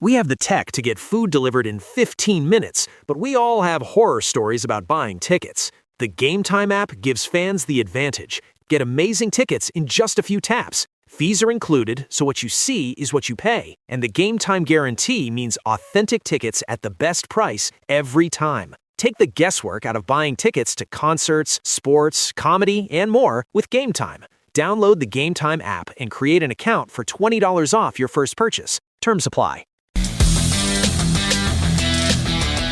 We have the tech to get food delivered in 15 minutes, but we all have horror stories about buying tickets. The Game Time app gives fans the advantage. Get amazing tickets in just a few taps. Fees are included, so what you see is what you pay. And the Game Time guarantee means authentic tickets at the best price every time. Take the guesswork out of buying tickets to concerts, sports, comedy, and more with Game Time. Download the Game Time app and create an account for $20 off your first purchase. Terms apply.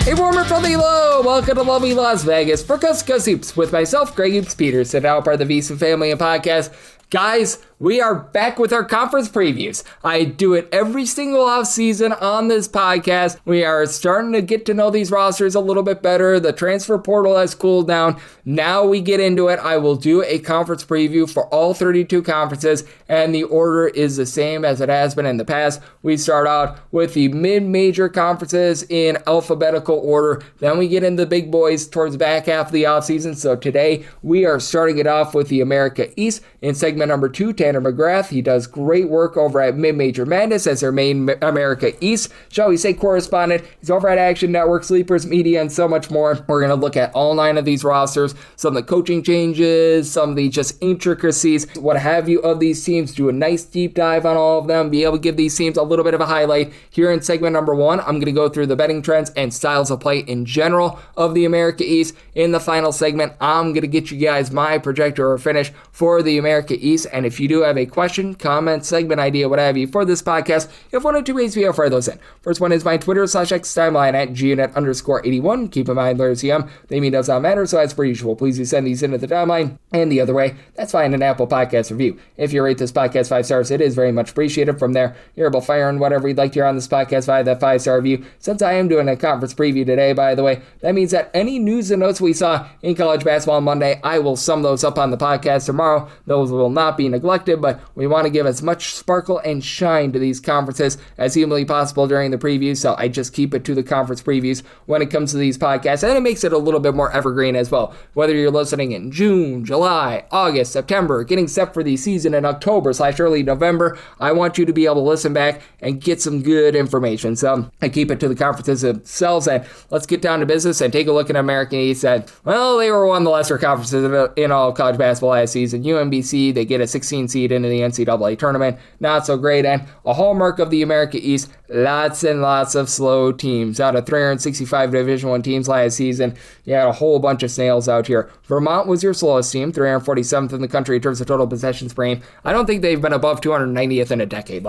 A warmer from the low. Welcome to lovely Las Vegas for Cuscus Hoops with myself, Greg Hoops Peterson, now part of the VSiN family and podcast. Guys, we are back with our conference previews. I do it every single offseason on this podcast. We are starting to get to know these rosters a little bit better. The transfer portal has cooled down. Now we get into it. I will do a conference preview for all 32 conferences, and the order is the same as it has been in the past. We start out with the mid-major conferences in alphabetical order. Then we get into the big boys towards the back half of the offseason. So today we are starting it off with the America East in segment number 2, Tanner McGrath. He does great work over at Mid-Major Madness as their main America East, shall we say, correspondent. He's over at Action Network, Sleepers Media, and so much more. We're going to look at all 9 of these rosters, some of the coaching changes, some of the just intricacies, what have you, of these teams. Do a nice deep dive on all of them, be able to give these teams a little bit of a highlight. Here in segment number 1, I'm going to go through the betting trends and styles of play in general of the America East. In the final segment, I'm going to get you guys my projector or finish for the America East. And if you do have a question, comment, segment idea, what have you, for this podcast, you have one of 2 ways we fire those in. First one is my Twitter /X timeline at GNet_81. Keep in mind, letters CM, they mean does not matter, so as per usual, please do send these into the timeline. And the other way, that's fine, an Apple Podcast review. If you rate this podcast 5 stars, it is very much appreciated. From there, you're able to fire in whatever you'd like to hear on this podcast via that 5-star review. Since I am doing a conference preview today, by the way, that means that any news and notes we saw in college basketball on Monday, I will sum those up on the podcast tomorrow. Those will not be neglected, but we want to give as much sparkle and shine to these conferences as humanly possible during the previews, so I just keep it to the conference previews when it comes to these podcasts, and it makes it a little bit more evergreen as well. Whether you're listening in June, July, August, September, getting set for the season in October/early November, I want you to be able to listen back and get some good information. So I keep it to the conferences themselves, and let's get down to business and take a look at American East. And, well, they were one of the lesser conferences in all of college basketball last season. UMBC, they get a 16 seed into the NCAA tournament. Not so great. And a hallmark of the America East, lots and lots of slow teams. Out of 365 Division I teams last season, you had a whole bunch of snails out here. Vermont was your slowest team, 347th in the country in terms of total possessions per game. I don't think they've been above 290th in a decade.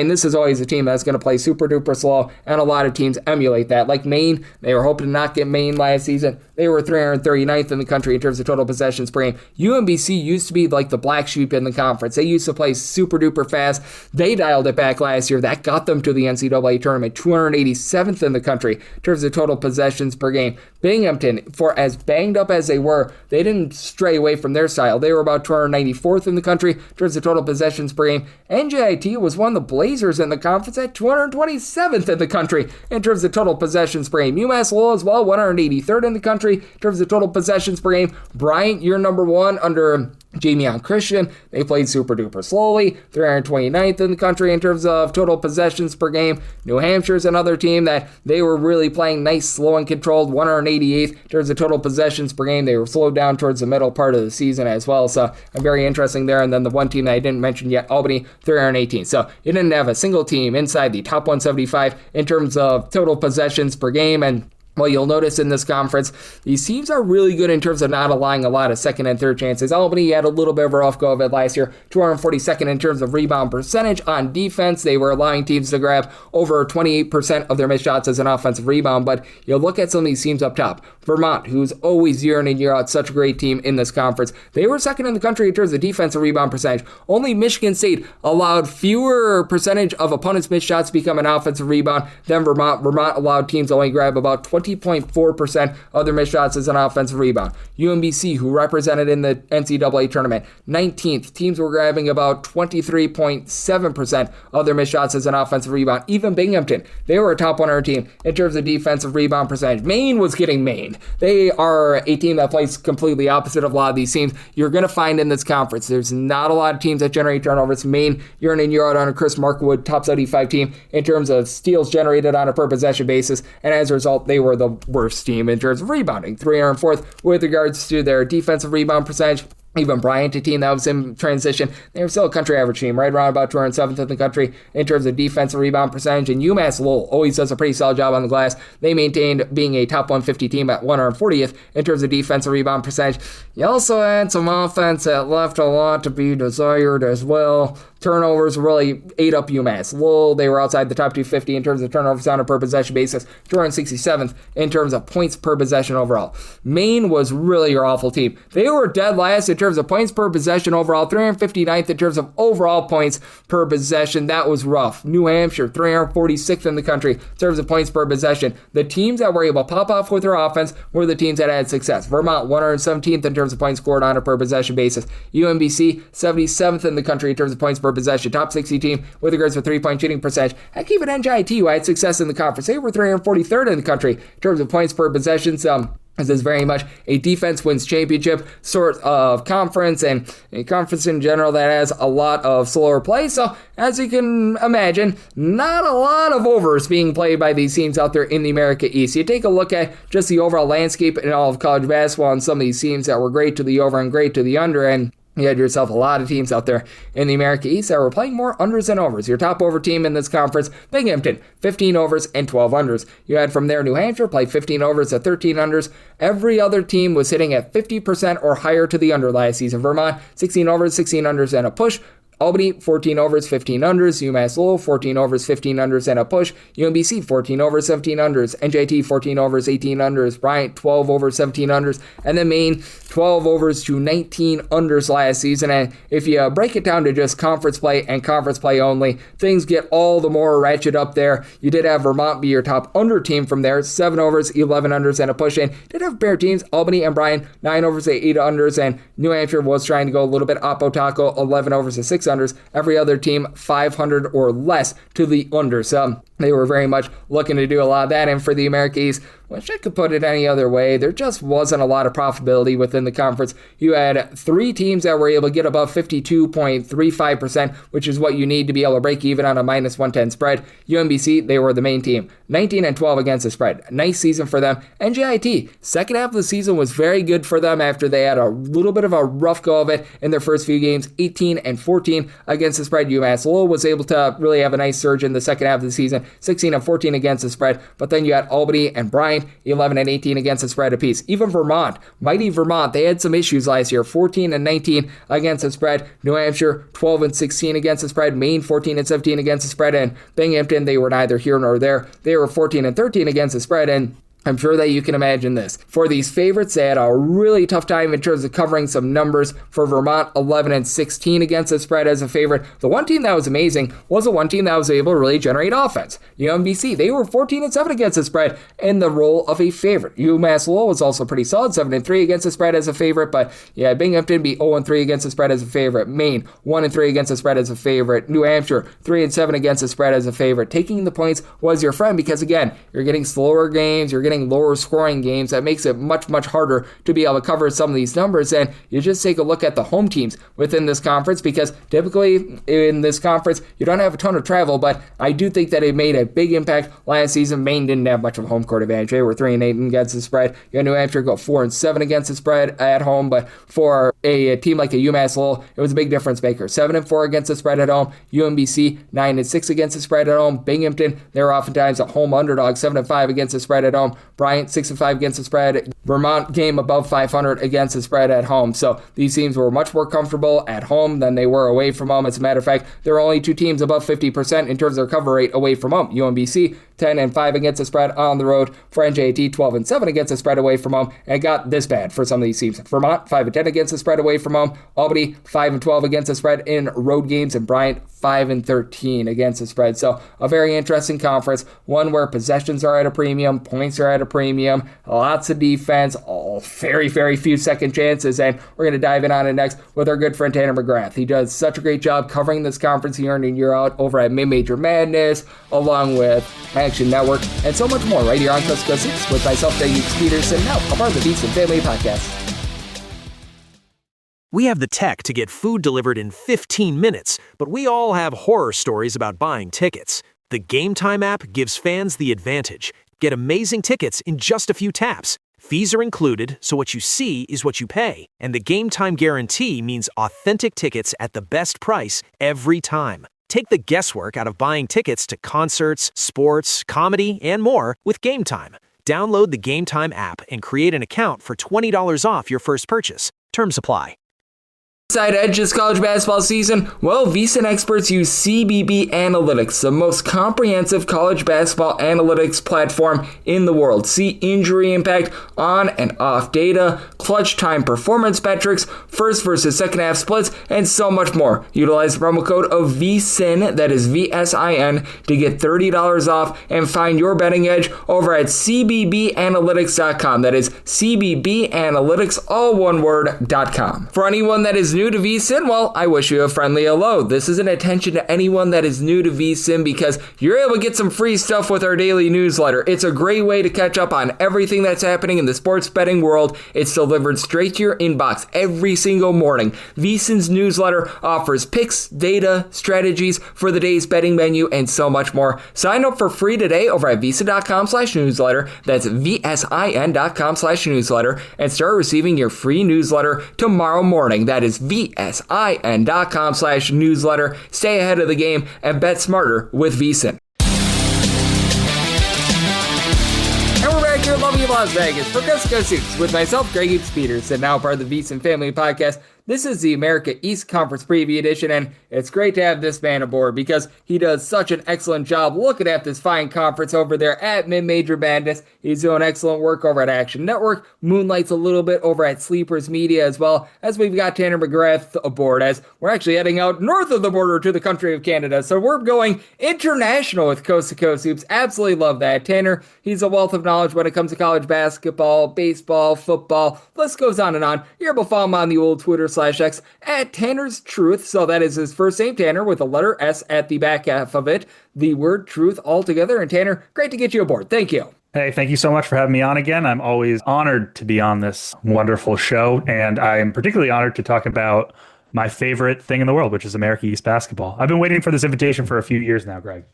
This is always a team that's going to play super duper slow, and a lot of teams emulate that. Like Maine, they were hoping to not get Maine last season. They were 339th in the country in terms of total possessions per game. UMBC used to be like the black sheep in the conference. They used to play super duper fast. They dialed it back last year. That got them to the NCAA tournament, 287th in the country in terms of total possessions per game. Binghamton, for as banged up as they were, they didn't stray away from their style. They were about 294th in the country in terms of total possessions per game. NJIT was one of the Blazers in the conference at 227th in the country in terms of total possessions per game. UMass Lowell as well, 183rd in the country in terms of total possessions per game. Bryant, year number 1 under Jamion Christian, they played super duper slowly, 329th in the country in terms of total possessions per game. New Hampshire's another team that they were really playing nice, slow and controlled, 188th in terms of total possessions per game. They were slowed down towards the middle part of the season as well, so very interesting there. And then the one team that I didn't mention yet, Albany, 318. So you didn't have a single team inside the top 175 in terms of total possessions per game. And well, you'll notice in this conference, these teams are really good in terms of not allowing a lot of second and third chances. Albany had a little bit of a rough go of it last year, 242nd in terms of rebound percentage. On defense, they were allowing teams to grab over 28% of their missed shots as an offensive rebound. But you'll look at some of these teams up top. Vermont, who's always year in and year out such a great team in this conference, they were second in the country in terms of defensive rebound percentage. Only Michigan State allowed fewer percentage of opponents' missed shots to become an offensive rebound than Vermont. Vermont allowed teams to only grab about 20 20.4% of their missed shots as an offensive rebound. UMBC, who represented in the NCAA tournament, 19th. Teams were grabbing about 23.7% of their missed shots as an offensive rebound. Even Binghamton, they were a top 100 team in terms of defensive rebound percentage. Maine was getting mained. They are a team that plays completely opposite of a lot of these teams you're going to find in this conference. There's not a lot of teams that generate turnovers. Maine, you're in and you're out on a Chris Markwood top 75 team in terms of steals generated on a per possession basis, and as a result, they were the worst team in terms of rebounding, 304th with regards to their defensive rebound percentage. Even Bryant, a team that was in transition, they were still a country average team, right around about 207th in the country in terms of defensive rebound percentage. And UMass Lowell always does a pretty solid job on the glass. They maintained being a top 150 team at 140th in terms of defensive rebound percentage. You also had some offense that left a lot to be desired as well. Turnovers really ate up UMass Lowell. They were outside the top 250 in terms of turnovers on a per possession basis, 267th in terms of points per possession overall. Maine was really your awful team. They were dead last in terms of points per possession overall, 359th in terms of overall points per possession. That was rough. New Hampshire, 346th in the country in terms of points per possession. The teams that were able to pop off with their offense were the teams that had success. Vermont, 117th in terms of points scored on a per possession basis. UMBC, 77th in the country in terms of points per possession. Top 60 team with regards to three-point shooting percentage. Heck, even NJIT, who had success in the conference, they were 343rd in the country in terms of points per possession. This is very much a defense wins championship sort of conference, and a conference in general that has a lot of slower play. So, as you can imagine, not a lot of overs being played by these teams out there in the America East. You take a look at just the overall landscape in all of college basketball and some of these teams that were great to the over and great to the under, and you had yourself a lot of teams out there in the America East that were playing more unders than overs. Your top over team in this conference, Binghamton, 15 overs and 12 unders. You had from there New Hampshire, played 15 overs at 13 unders. Every other team was hitting at 50% or higher to the under last season. Vermont, 16 overs, 16 unders, and a push. Albany, 14 overs, 15 unders. UMass Lowell, 14 overs, 15 unders, and a push. UMBC, 14 overs, 17 unders. NJT, 14 overs, 18 unders. Bryant, 12 overs, 17 unders. And then Maine, 12 overs to 19 unders last season. And if you break it down to just conference play and conference play only, things get all the more ratchet up there. You did have Vermont be your top under team from there, 7 overs, 11 unders, and a push in. Did have pair teams, Albany and Bryant, 9 overs, 8 unders, and New Hampshire was trying to go a little bit oppo taco, 11 overs to 6 unders. Every other team 500 or less to the under. So they were very much looking to do a lot of that. And for the America East, which I could put it any other way, there just wasn't a lot of profitability within the conference. You had 3 teams that were able to get above 52.35%, which is what you need to be able to break even on a minus 110 spread. UMBC, they were the main team, 19 and 12 against the spread. Nice season for them. NJIT, second half of the season was very good for them after they had a little bit of a rough go of it in their first few games, 18 and 14 against the spread. UMass Lowell was able to really have a nice surge in the second half of the season, 16 and 14 against the spread. But then you had Albany and Bryant, 11 and 18 against the spread apiece. Even Vermont, mighty Vermont, they had some issues last year, 14 and 19 against the spread. New Hampshire, 12 and 16 against the spread. Maine, 14 and 17 against the spread. And Binghamton, they were neither here nor there. They were 14 and 13 against the spread. And I'm sure that you can imagine this. For these favorites, they had a really tough time in terms of covering some numbers. For Vermont, 11 and 16 against the spread as a favorite. The one team that was amazing was the one team that was able to really generate offense. UMBC, they were 14 and 7 against the spread in the role of a favorite. UMass Lowell was also pretty solid, 7 and 3 against the spread as a favorite, but yeah, Binghamton be 0 and 3 against the spread as a favorite. Maine, 1 and 3 against the spread as a favorite. New Hampshire, 3 and 7 against the spread as a favorite. Taking the points was your friend because, again, you're getting slower games, you're getting lower scoring games. That makes it much, much harder to be able to cover some of these numbers. And you just take a look at the home teams within this conference, because typically in this conference, you don't have a ton of travel, but I do think that it made a big impact last season. Maine didn't have much of a home court advantage. They were 3 and 8 against the spread. You had New Hampshire go 4 and 7 against the spread at home, but for a team like a UMass Lowell, it was a big difference maker. 7 and 4 against the spread at home. UMBC, 9 and 6 against the spread at home. Binghamton, they were oftentimes a home underdog, 7 and 5 against the spread at home. Bryant, 6 and 5 against the spread. Vermont came above 500 against the spread at home. So these teams were much more comfortable at home than they were away from home. As a matter of fact, there are only two teams above 50% in terms of their cover rate away from home. UMBC 10-5 against the spread on the road. For NJT 12-7 against the spread away from home. And it got this bad for some of these teams. Vermont 5-10 against the spread away from home. Albany 5-12 against the spread in road games, and Bryant 5-13 against the spread. So a very interesting conference, one where possessions are at a premium, points are at a premium, lots of defense, all very, very few second chances. And we're going to dive in on it next with our good friend Tanner McGrath. He does such a great job covering this conference year in and year out over at Mid-Major Madness, along with Action Network, and so much more right here on Coast to Coast Hoops with myself, Greg Peterson, now a part of the Beats and Family Podcast. We have the tech to get food delivered in 15 minutes, but we all have horror stories about buying tickets. The Game Time app gives fans the advantage. Get amazing tickets in just a few taps. Fees are included, so what you see is what you pay. And the Game Time guarantee means authentic tickets at the best price every time. Take the guesswork out of buying tickets to concerts, sports, comedy, and more with Game Time. Download the Game Time app and create an account for $20 off your first purchase. Terms apply. Side edge this college basketball season? Well, VSiN experts use CBB Analytics, the most comprehensive college basketball analytics platform in the world. See injury impact, on and off data, clutch time performance metrics, first versus second half splits, and so much more. Utilize the promo code of VSiN, that is VSIN, to get $30 off and find your betting edge over at cbbanalytics.com. That is cbbanalytics, all one word.com. For anyone that is new to VSiN, well, I wish you a friendly hello. This is an attention to anyone that is new to VSiN because you're able to get some free stuff with our daily newsletter. It's a great way to catch up on everything that's happening in the sports betting world. It's delivered straight to your inbox every single morning. VSiN's newsletter offers picks, data, strategies for the day's betting menu, and so much more. Sign up for free today over at VSiN.com/newsletter. That's VSIN.com/newsletter, and start receiving your free newsletter tomorrow morning. That is VSIN.com/newsletter. Stay ahead of the game and bet smarter with VSiN. And we're back here in lovely Las Vegas for Coast to Coast Hoops with myself, Greg Peterson, now part of the VSiN Family Podcast. This is the America East Conference Preview Edition, and it's great to have this man aboard because he does such an excellent job looking at this fine conference over there at Mid-Major Madness. He's doing excellent work over at Action Network, moonlights a little bit over at Sleepers Media, as well as we've got Tanner McGrath aboard as we're actually heading out north of the border to the country of Canada. So we're going international with Coast to Coast Hoops. Absolutely love that. Tanner, he's a wealth of knowledge when it comes to college basketball, baseball, football. List goes on and on. You're able to follow him on the old Twitter/X at Tanner's Truth. So that is his first name, Tanner, with a letter S at the back half of it. The word truth altogether. And Tanner, great to get you aboard. Thank you. Hey, thank you so much for having me on again. I'm always honored to be on this wonderful show. And I'm particularly honored to talk about my favorite thing in the world, which is America East basketball. I've been waiting for this invitation for a few years now, Greg.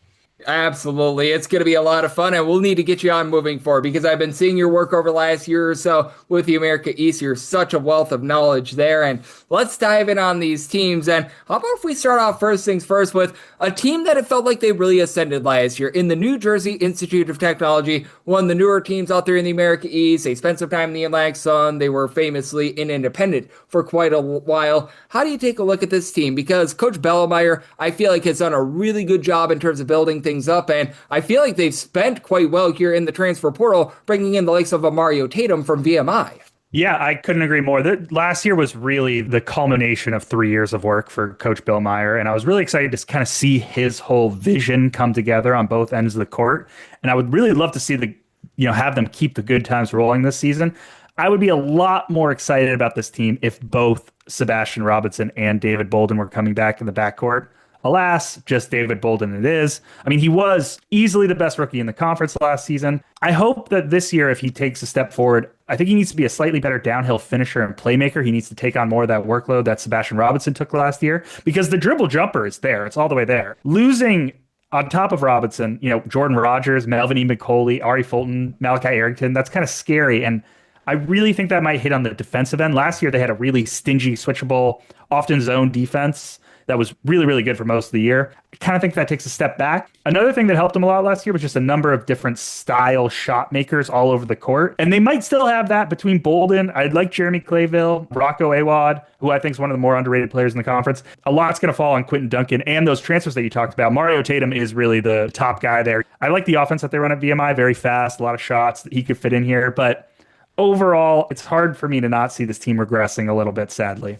Absolutely. It's going to be a lot of fun, and we'll need to get you on moving forward because I've been seeing your work over the last year or so with the America East. You're such a wealth of knowledge there, and let's dive in on these teams. And how about if we start off first things first with a team that it felt like they really ascended last year in the New Jersey Institute of Technology, one of the newer teams out there in the America East. They spent some time in the Atlantic Sun. They were famously an independent for quite a while. How do you take a look at this team? Because Coach Bellemeyer, I feel like, has done a really good job in terms of building things up, and I feel like they've spent quite well here in the transfer portal, bringing in the likes of a Mario Tatum from VMI. Yeah, I couldn't agree more. Last year was really the culmination of 3 years of work for Coach Bellemeyer, and I was really excited to kind of see his whole vision come together on both ends of the court. And I would really love to see have them keep the good times rolling this season. I would be a lot more excited about this team if both Sebastian Robinson and David Bolden were coming back in the backcourt. Alas, just David Bolden it is. I mean, he was easily the best rookie in the conference last season. I hope that this year, if he takes a step forward, I think he needs to be a slightly better downhill finisher and playmaker. He needs to take on more of that workload that Sebastian Robinson took last year because the dribble jumper is there. It's all the way there. Losing on top of Robinson, Jordan Rogers, Melvin E. McCauley, Ari Fulton, Malachi Arrington, that's kind of scary. And I really think that might hit on the defensive end. Last year, they had a really stingy, switchable, often zone defense. that was really, really good for most of the year. I kind of think that takes a step back. Another thing that helped him a lot last year was just a number of different style shot makers all over the court. And they might still have that between Bolden. I'd like Jeremy Clayville, Rocco Awad, who I think is one of the more underrated players in the conference. A lot's going to fall on Quentin Duncan and those transfers that you talked about. Mario Tatum is really the top guy there. I like the offense that they run at VMI, very fast, a lot of shots that he could fit in here. But overall, it's hard for me to not see this team regressing a little bit, sadly.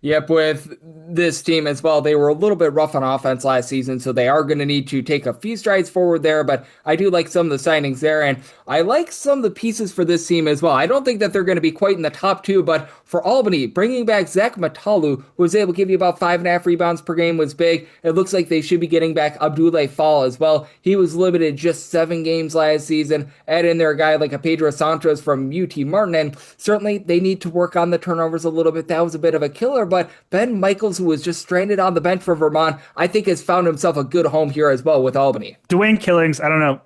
Yep, with this team as well, they were a little bit rough on offense last season, so they are going to need to take a few strides forward there, but I do like some of the signings there, and I like some of the pieces for this team as well. I don't think that they're going to be quite in the top two, but for Albany, bringing back Zach Matalu, who was able to give you about 5.5 rebounds per game, was big. It looks like they should be getting back Abdoulaye Fall as well. He was limited just 7 games last season. Add in there a guy like a Pedro Santos from UT Martin, and certainly they need to work on the turnovers a little bit. That was a bit of a killer, but Ben Michaels, who was just stranded on the bench for Vermont, I think has found himself a good home here as well with Albany. Dwayne Killings, I don't know.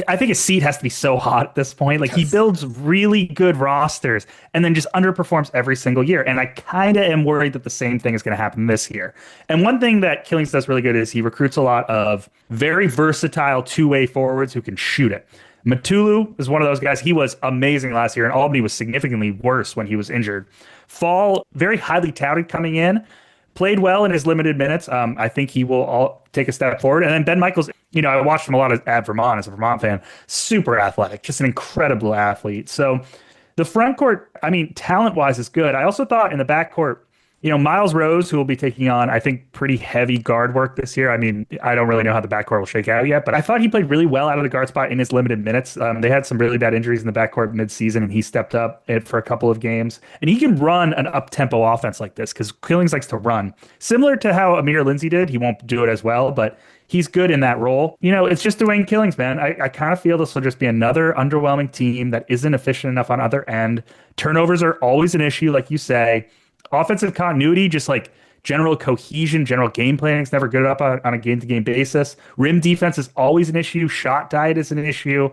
I think his seat has to be so hot at this point. Like, he builds really good rosters and then just underperforms every single year. And I kind of am worried that the same thing is going to happen this year. And one thing that Killings does really good is he recruits a lot of very versatile two-way forwards who can shoot it. Matulu is one of those guys. He was amazing last year, and Albany was significantly worse when he was injured. Fall, very highly touted coming in, played well in his limited minutes. I think he will take a step forward. And then Ben Michaels, I watched him a lot at Vermont as a Vermont fan. Super athletic, just an incredible athlete. So the front court, talent-wise is good. I also thought in the back court, Miles Rose, who will be taking on, I think, pretty heavy guard work this year. I don't really know how the backcourt will shake out yet, but I thought he played really well out of the guard spot in his limited minutes. They had some really bad injuries in the backcourt mid-season, and he stepped up for a couple of games. And he can run an up-tempo offense like this because Killings likes to run. Similar to how Amir Lindsay did. He won't do it as well, but he's good in that role. It's just Dwayne Killings, man. I kind of feel this will just be another underwhelming team that isn't efficient enough on other end. Turnovers are always an issue, like you say. Offensive continuity, just like general cohesion, general game planning is never good up on a game-to-game basis. Rim defense is always an issue. Shot diet is an issue.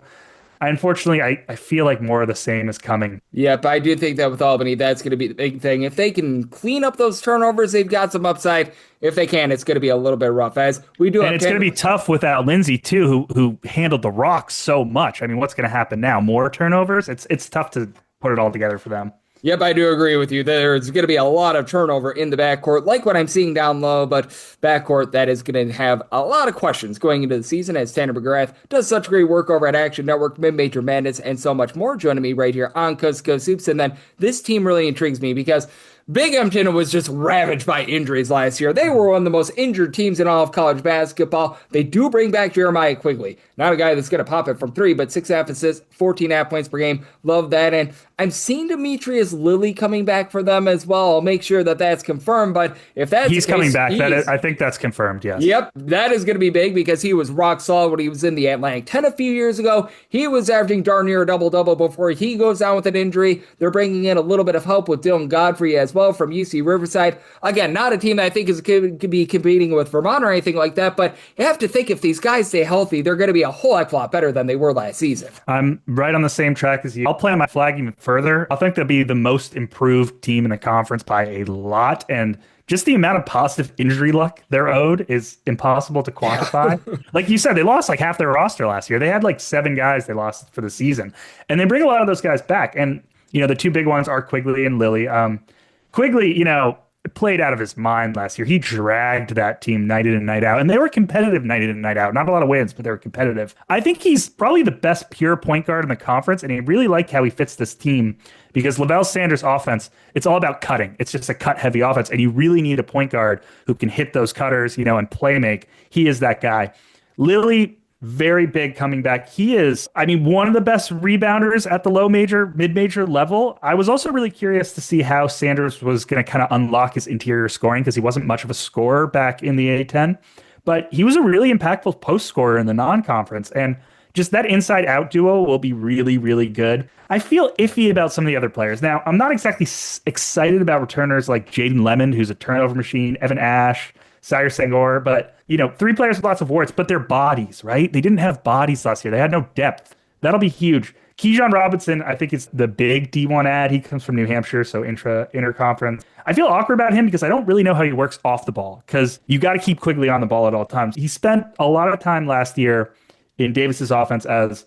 Unfortunately, I feel like more of the same is coming. Yep, I do think that with Albany, that's going to be the big thing. If they can clean up those turnovers, they've got some upside. If they can, it's going to be a little bit rough. As we do, and it's going to be tough without Lindsay too, who handled the rock so much. What's going to happen now? More turnovers? It's tough to put it all together for them. Yep, I do agree with you. There's going to be a lot of turnover in the backcourt, like what I'm seeing down low, but backcourt that is going to have a lot of questions going into the season as Tanner McGrath does such great work over at Action Network, Mid-Major Madness, and so much more. Joining me right here on Coast to Coast Hoops. And then this team really intrigues me because Binghamton was just ravaged by injuries last year. They were one of the most injured teams in all of college basketball. They do bring back Jeremiah Quigley. Not a guy that's going to pop it from 3, but 6.5 assists, 14.5 points per game. Love that. And I'm seeing Demetrius Lilly coming back for them as well. I'll make sure that that's confirmed. But if that's he's coming back, I think that's confirmed, yes. Yep, that is going to be big because he was rock solid when he was in the Atlantic 10 a few years ago. He was averaging darn near a double-double before he goes down with an injury. They're bringing in a little bit of help with Dylan Godfrey as well from UC Riverside. Again, not a team that I think could be competing with Vermont or anything like that, but you have to think if these guys stay healthy, they're going to be a whole heck of a lot better than they were last season. I'm right on the same track as you. I'll play my flag even further. I think they'll be the most improved team in the conference by a lot, and just the amount of positive injury luck they're owed is impossible to quantify. Like you said, they lost like half their roster last year. They had like 7 guys they lost for the season, and they bring a lot of those guys back. And, the 2 big ones are Quigley and Lilly. Quigley, played out of his mind last year. He dragged that team night in and night out, and they were competitive night in and night out. Not a lot of wins, but they were competitive. I think he's probably the best pure point guard in the conference, and I really like how he fits this team because Lavelle Sanders' offense, it's all about cutting. It's just a cut-heavy offense, and you really need a point guard who can hit those cutters, and play make. He is that guy. Lilly, very big coming back. He is, one of the best rebounders at the mid-major level. I was also really curious to see how Sanders was going to kind of unlock his interior scoring because he wasn't much of a scorer back in the A10, but he was a really impactful post scorer in the non-conference. And just that inside-out duo will be really, really good. I feel iffy about some of the other players. Now, I'm not exactly excited about returners like Jaden Lemon, who's a turnover machine, Evan Ash, Sire Sangor, but 3 players with lots of warts, but they're bodies, right? They didn't have bodies last year. They had no depth. That'll be huge. Keyshawn Robinson, I think, is the big D1 ad. He comes from New Hampshire, so interconference. I feel awkward about him because I don't really know how he works off the ball, because you got to keep Quigley on the ball at all times. He spent a lot of time last year in Davis's offense as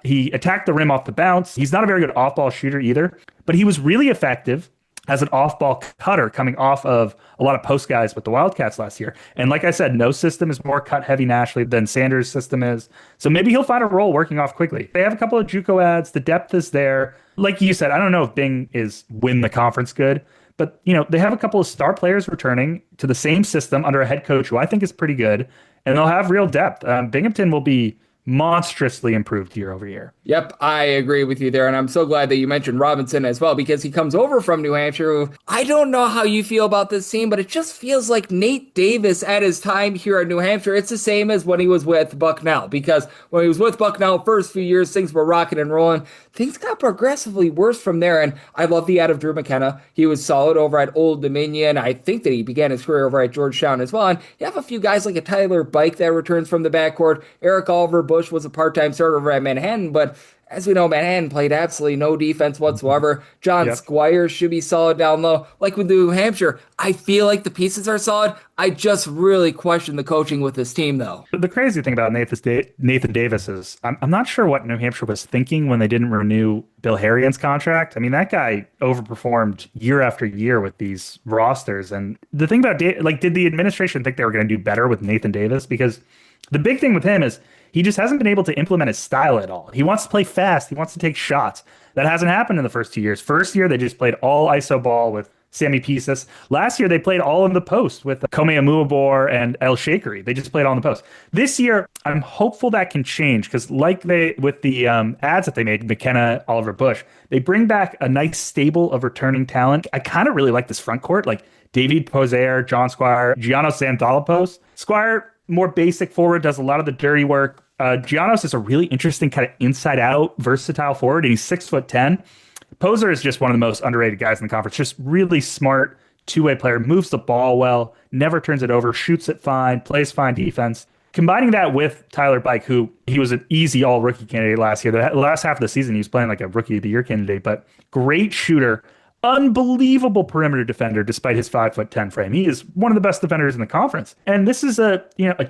he attacked the rim off the bounce. He's not a very good off-ball shooter either, but he was really effective as an off-ball cutter coming off of a lot of post guys with the Wildcats last year. And like I said, no system is more cut-heavy nationally than Sanders' system is. So maybe he'll find a role working off Quigley. They have a couple of JUCO ads. The depth is there. Like you said, I don't know if Bing is win the conference good, but they have a couple of star players returning to the same system under a head coach who I think is pretty good, and they'll have real depth. Binghamton will be monstrously improved year over year. Yep, I agree with you there, and I'm so glad that you mentioned Robinson as well, because he comes over from New Hampshire. I don't know how you feel about this team, but it just feels like Nate Davis at his time here at New Hampshire. It's the same as when he was with Bucknell, because when he was with Bucknell first few years, things were rocking and rolling. Things got progressively worse from there, and I love the ad of Drew McKenna. He was solid over at Old Dominion. I think that he began his career over at Georgetown as well, and you have a few guys like a Tyler Bike that returns from the backcourt. Eric Oliver Bush was a part-time starter over at Manhattan, but as we know, Manhattan played absolutely no defense whatsoever. John Squires should be solid down low. Like with New Hampshire, I feel like the pieces are solid. I just really question the coaching with this team, though. The crazy thing about Nathan Davis is I'm not sure what New Hampshire was thinking when they didn't renew Bill Harrian's contract. I mean, that guy overperformed year after year with these rosters. And the thing about did the administration think they were going to do better with Nathan Davis? Because the big thing with him is he just hasn't been able to implement his style at all. He wants to play fast. He wants to take shots. That hasn't happened in the first 2 years. First year, they just played all iso ball with Sammy Pisas. Last year, they played all in the post with Kome Amuabor and El Shakeri. They just played all in the post. This year, I'm hopeful that can change, because with the ads that they made, McKenna, Oliver Bush, they bring back a nice stable of returning talent. I kind of really like this front court, like David Pozaire, John Squire, Giannos Xanthalopoulos. Squire, more basic forward, does a lot of the dirty work. Giannos is a really interesting kind of inside-out, versatile forward, and he's 6'10". Poser is just one of the most underrated guys in the conference. Just really smart, two-way player, moves the ball well, never turns it over, shoots it fine, plays fine defense. Combining that with Tyler Bike, who he was an easy all-rookie candidate last year. The last half of the season, he was playing like a Rookie of the Year candidate, but great shooter. Unbelievable perimeter defender despite his 5'10" frame. He is one of the best defenders in the conference. And this is a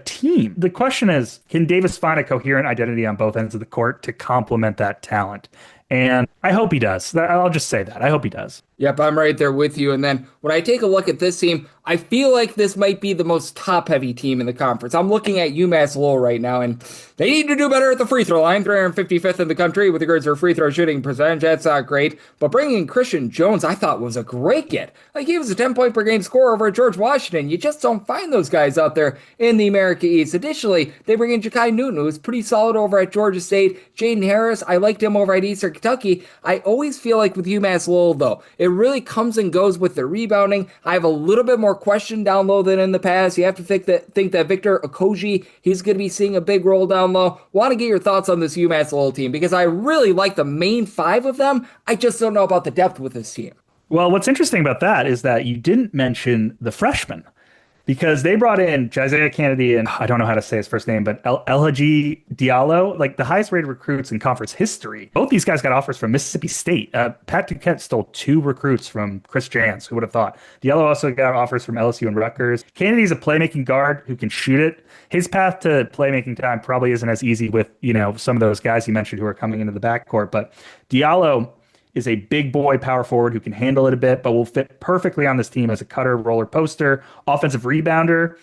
team. The question is, can Davis find a coherent identity on both ends of the court to complement that talent? And I hope he does. I'll just say that. I hope he does. Yep, I'm right there with you. And then when I take a look at this team, I feel like this might be the most top-heavy team in the conference. I'm looking at UMass Lowell right now, and they need to do better at the free throw line. 355th in the country with regards to their free throw shooting percentage. That's not great. But bringing in Christian Jones, I thought was a great get. Like, he was a 10-point per game scorer over at George Washington. You just don't find those guys out there in the America East. Additionally, they bring in Ja'Kai Newton, who was pretty solid over at Georgia State. Jaden Harris, I liked him over at Eastern Kentucky. I always feel like with UMass Lowell, though, it really comes and goes with the rebounding. I have a little bit more question down low than in the past. You have to think that Victor Okoji, he's going to be seeing a big role down low. Want to get your thoughts on this UMass Lowell team, because I really like the main five of them. I just don't know about the depth with this team. Well, what's interesting about that is that you didn't mention the freshmen, because they brought in Josiah Kennedy and I don't know how to say his first name, but Elhaji Diallo, like the highest rated recruits in conference history. Both these guys got offers from Mississippi State. Pat Duquette stole 2 recruits from Chris Jans. Who would have thought? Diallo also got offers from LSU and Rutgers. Kennedy's a playmaking guard who can shoot it. His path to playmaking time probably isn't as easy with, some of those guys you mentioned who are coming into the backcourt, but Diallo is a big boy power forward who can handle it a bit, but will fit perfectly on this team as a cutter, roller, poster, offensive rebounder.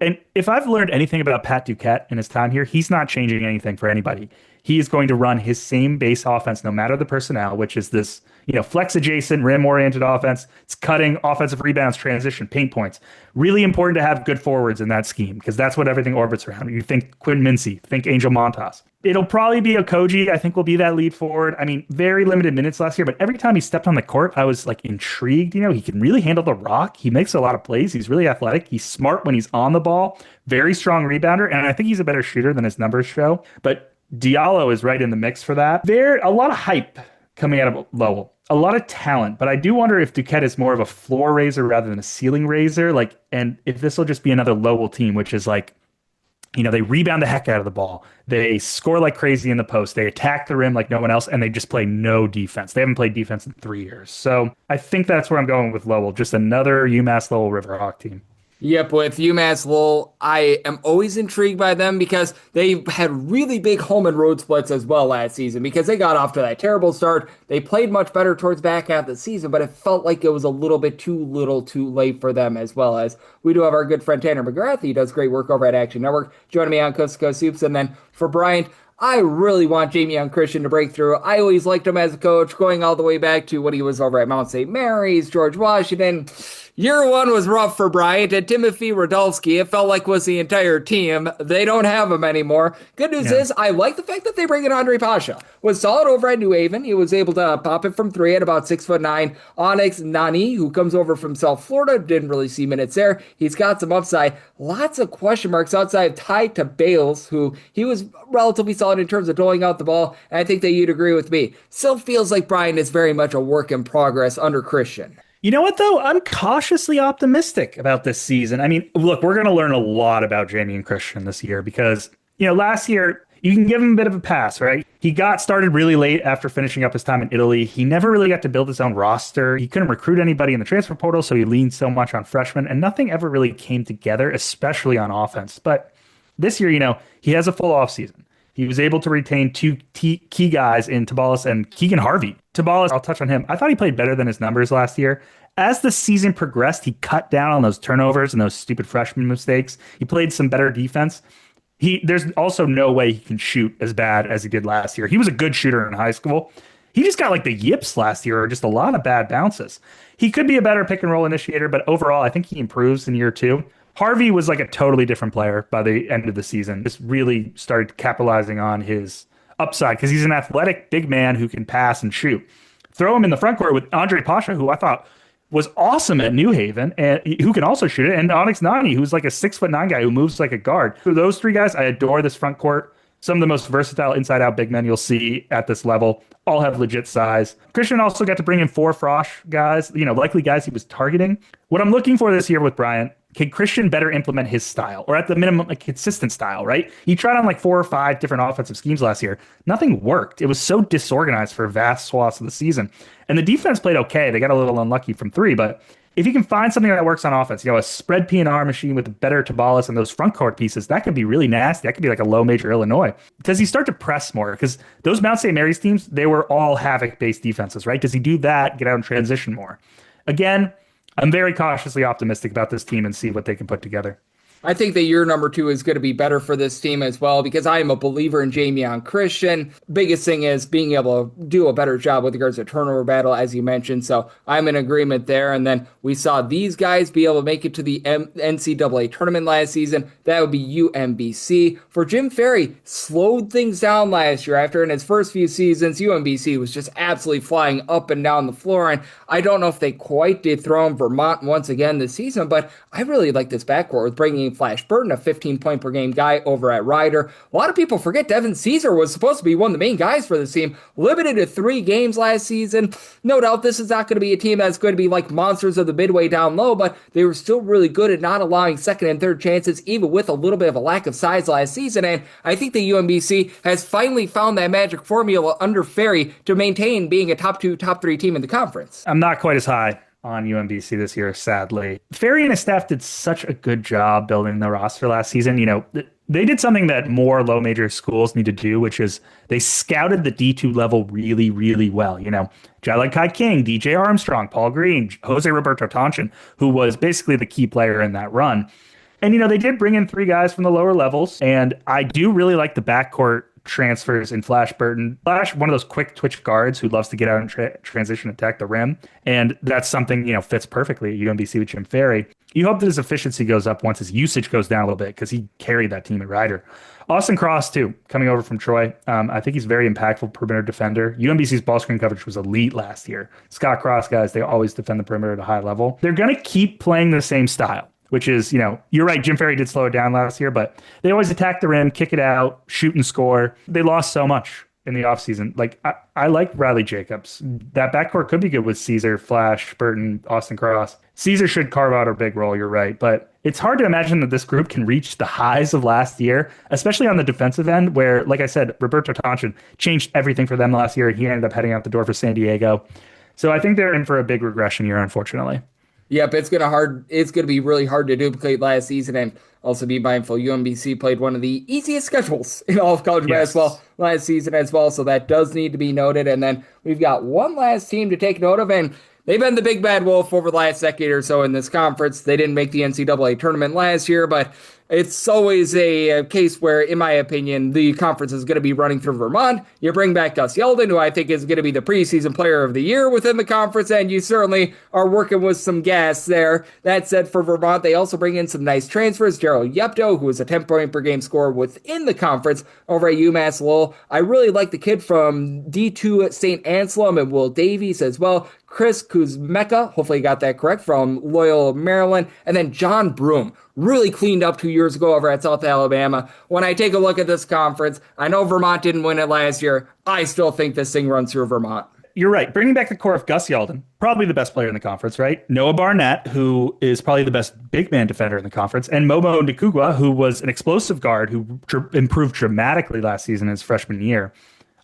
And if I've learned anything about Pat Duquette in his time here, he's not changing anything for anybody. He is going to run his same base offense no matter the personnel, which is this, flex adjacent, rim oriented offense. It's cutting, offensive rebounds, transition, paint points. Really important to have good forwards in that scheme, because that's what everything orbits around. You think Quinn Mincy, think Angel Montas. It'll probably be Okoji, I think, will be that lead forward. I mean, very limited minutes last year, but every time he stepped on the court, I was intrigued. He can really handle the rock. He makes a lot of plays. He's really athletic. He's smart when he's on the ball. Very strong rebounder, and I think he's a better shooter than his numbers show. But Diallo is right in the mix for that. A lot of hype coming out of Lowell. A lot of talent, but I do wonder if Duquette is more of a floor raiser rather than a ceiling raiser. And if this will just be another Lowell team, which is They rebound the heck out of the ball. They score like crazy in the post. They attack the rim like no one else, and they just play no defense. They haven't played defense in 3 years. So I think that's where I'm going with Lowell. Just another UMass Lowell Riverhawk team. Yep, with UMass Lowell, I am always intrigued by them because they had really big home and road splits as well last season because they got off to that terrible start. They played much better towards back half of the season, but it felt like it was a little bit too little too late for them as well. As we do have our good friend Tanner McGrath. He does great work over at Action Network. Joining me on Coast to Coast Hoops. And then for Bryant, I really want Jamie Young Christian to break through. I always liked him as a coach, going all the way back to when he was over at Mount St. Mary's, George Washington. Year one was rough for Bryant, and Timothy Radulski, it felt like was the entire team. They don't have him anymore. Good news is, I like the fact that they bring in Andre Pasha. Was solid over at New Haven. He was able to pop it from three at about 6'9". Onyx Nani, who comes over from South Florida, didn't really see minutes there. He's got some upside. Lots of question marks outside of Ty to Bales, who he was relatively solid in terms of doling out the ball, and I think that you'd agree with me. Still feels like Bryant is very much a work in progress under Christian. You know what, though? I'm cautiously optimistic about this season. I mean, look, we're going to learn a lot about Jamie and Christian this year because, last year, you can give him a bit of a pass, right? He got started really late after finishing up his time in Italy. He never really got to build his own roster. He couldn't recruit anybody in the transfer portal, so he leaned so much on freshmen, and nothing ever really came together, especially on offense. But this year, he has a full offseason. He was able to retain two key guys in Tabalis and Keegan Harvey. Tabalis, I'll touch on him. I thought he played better than his numbers last year. As the season progressed, he cut down on those turnovers and those stupid freshman mistakes. He played some better defense. There's also no way he can shoot as bad as he did last year. He was a good shooter in high school. He just got like the yips last year, or just a lot of bad bounces. He could be a better pick and roll initiator, but overall, I think he improves in year two. Harvey was like a totally different player by the end of the season. Just really started capitalizing on his upside because he's an athletic big man who can pass and shoot. Throw him in the front court with Andre Pasha, who I thought was awesome at New Haven and who can also shoot it, and Onyx Nani, who's like a 6'9" guy who moves like a guard. For those three guys, I adore this front court. Some of the most versatile inside-out big men you'll see at this level all have legit size. Christian also got to bring in 4 Frosh guys, likely guys he was targeting. What I'm looking for this year with Bryant, can Christian better implement his style, or at the minimum, a consistent style, right? He tried on like 4 or 5 different offensive schemes last year. Nothing worked. It was so disorganized for vast swaths of the season. And the defense played okay. They got a little unlucky from 3, but if you can find something that works on offense, a spread P&R machine with better Tabalis and those front court pieces, that could be really nasty. That could be like a low major Illinois. Does he start to press more? Because those Mount St. Mary's teams, they were all Havoc-based defenses, right? Does he do that, get out and transition more? Again, I'm very cautiously optimistic about this team and see what they can put together. I think that year number 2 is going to be better for this team as well because I am a believer in Jamie on Christian. Biggest thing is being able to do a better job with regards to turnover battle, as you mentioned. So I'm in agreement there. And then we saw these guys be able to make it to the NCAA tournament last season. That would be UMBC. For Jim Ferry, slowed things down last year after in his first few seasons, UMBC was just absolutely flying up and down the floor. And I don't know if they quite did throw in Vermont once again this season, but I really like this backcourt with bringing Flash Burton, a 15-point per game guy over at Ryder. A lot of people forget Devin Caesar was supposed to be one of the main guys for this team, limited to 3 games last season. No doubt this is not going to be a team that's going to be like monsters of the midway down low, but they were still really good at not allowing second and third chances, even with a little bit of a lack of size last season. And I think the UMBC has finally found that magic formula under Ferry to maintain being a top 2, top 3 team in the conference. I'm not quite as high on UMBC this year, sadly. Ferry and his staff did such a good job building the roster last season. They did something that more low major schools need to do, which is they scouted the D2 level really, really well. Jalen Kai King, DJ Armstrong, Paul Green, Jose Roberto Tonchin, who was basically the key player in that run. And, they did bring in 3 guys from the lower levels. And I do really like the backcourt transfers in Flash Burton. Flash, one of those quick twitch guards who loves to get out and transition attack the rim. And that's something, fits perfectly at UMBC with Jim Ferry. You hope that his efficiency goes up once his usage goes down a little bit because he carried that team at Ryder. Austin Cross, too, coming over from Troy. I think he's a very impactful perimeter defender. UMBC's ball screen coverage was elite last year. Scott Cross guys, they always defend the perimeter at a high level. They're going to keep playing the same style, which is, you're right, Jim Ferry did slow it down last year, but they always attack the rim, kick it out, shoot and score. They lost so much in the offseason. I like Riley Jacobs. That backcourt could be good with Caesar, Flash, Burton, Austin Cross. Caesar should carve out a big role, you're right. But it's hard to imagine that this group can reach the highs of last year, especially on the defensive end, where, like I said, Roberto Tonchen changed everything for them last year, and he ended up heading out the door for San Diego. So I think they're in for a big regression year, unfortunately. Yep, it's gonna be really hard to duplicate last season, and also be mindful UMBC played one of the easiest schedules in all of college basketball last season as well, so that does need to be noted. And then we've got one last team to take note of, and they've been the big bad wolf over the last decade or so in this conference. They didn't make the NCAA tournament last year, but it's always a case where, in my opinion, the conference is going to be running through Vermont. You bring back Gus Yeldon, who I think is going to be the preseason player of the year within the conference, and you certainly are working with some gas there. That said, for Vermont, they also bring in some nice transfers. Gerald Yepto, who is a 10-point-per-game scorer within the conference over at UMass Lowell. I really like the kid from D2 at St. Anselm, and Will Davies as well. Chris Kuzmeka, hopefully you got that correct, from Loyola, Maryland. And then John Broom, really cleaned up 2 years ago over at South Alabama. When I take a look at this conference, I know Vermont didn't win it last year. I still think this thing runs through Vermont. You're right. Bringing back the core of Gus Yeldon, probably the best player in the conference, right? Noah Barnett, who is probably the best big man defender in the conference, and Momo Ndukugwa, who was an explosive guard who improved dramatically last season in his freshman year.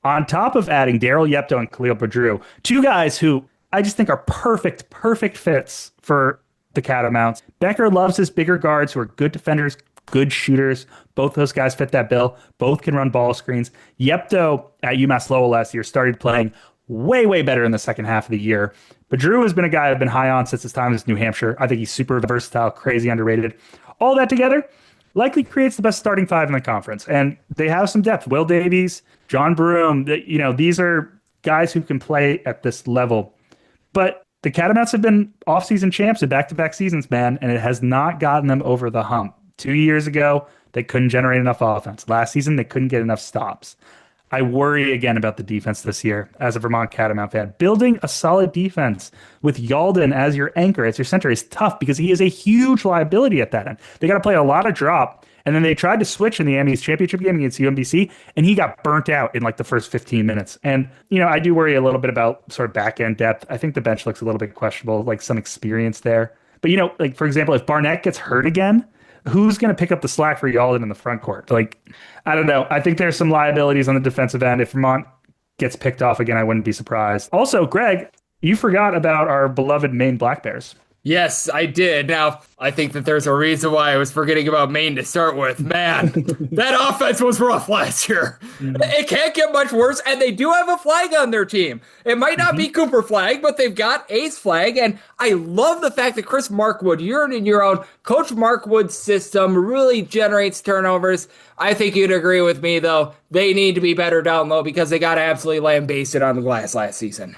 On top of adding Daryl Yepto and Khalil Badru, two guys who I just think are perfect fits for the Catamounts. Becker loves his bigger guards who are good defenders, good shooters. Both those guys fit that bill. Both can run ball screens. Yepto at UMass Lowell last year started playing way better in the second half of the year. But Drew has been a guy I've been high on since his time in New Hampshire. I think he's super versatile, crazy underrated. All that together likely creates the best starting five in the conference. And they have some depth. Will Davies, John Broom, these are guys who can play at this level. But the Catamounts have been off-season champs in back-to-back seasons, man, and it has not gotten them over the hump. 2 years ago, they couldn't generate enough offense. Last season, they couldn't get enough stops. I worry again about the defense this year as a Vermont Catamount fan. Building a solid defense with Yalden as your anchor, as your center, is tough because he is a huge liability at that end. They got to play a lot of drop. And then they tried to switch in the Emmys championship game against UMBC, and he got burnt out in like the first 15 minutes. And, I do worry a little bit about sort of back end depth. I think the bench looks a little bit questionable, like some experience there. But, like, for example, if Barnett gets hurt again, who's going to pick up the slack for Yalden in the front court? Like, I don't know. I think there's some liabilities on the defensive end. If Vermont gets picked off again, I wouldn't be surprised. Also, Greg, you forgot about our beloved Maine Black Bears. Yes, I did. Now, I think that there's a reason why I was forgetting about Maine to start with. Man, that offense was rough last year. It can't get much worse, and they do have a flag on their team. It might not be Cooper Flag, but they've got Ace Flag, and I love the fact that Chris Markwood, year in and year out, Coach Markwood's system really generates turnovers. I think you'd agree with me, though. They need to be better down low because they got absolutely lambasted on the glass last season.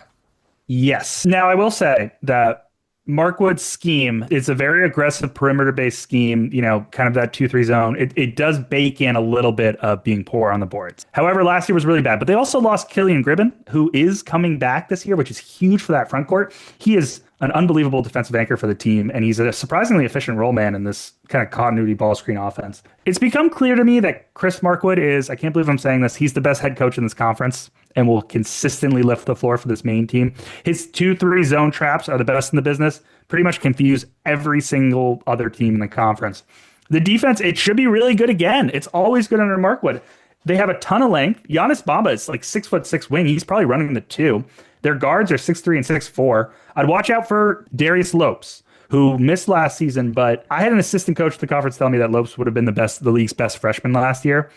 Yes. Now, I will say that Markwood's scheme is a very aggressive perimeter-based scheme, kind of that 2-3 zone. It does bake in a little bit of being poor on the boards. However, last year was really bad, but they also lost Killian Gribben, who is coming back this year, which is huge for that front court. He is an unbelievable defensive anchor for the team, and he's a surprisingly efficient role man in this kind of continuity ball screen offense. It's become clear to me that Chris Markwood is, I can't believe I'm saying this, he's the best head coach in this conference and will consistently lift the floor for this Maine team. His 2-3 zone traps are the best in the business, pretty much confuse every single other team in the conference. The defense, it should be really good again. It's always good under Markwood. They have a ton of length. Giannis Bamba is like 6'6" wing. He's probably running the 2. Their guards are 6'3" and 6'4". I'd watch out for Darius Lopes, who missed last season, but I had an assistant coach at the conference tell me that Lopes would have been the league's best freshman last year.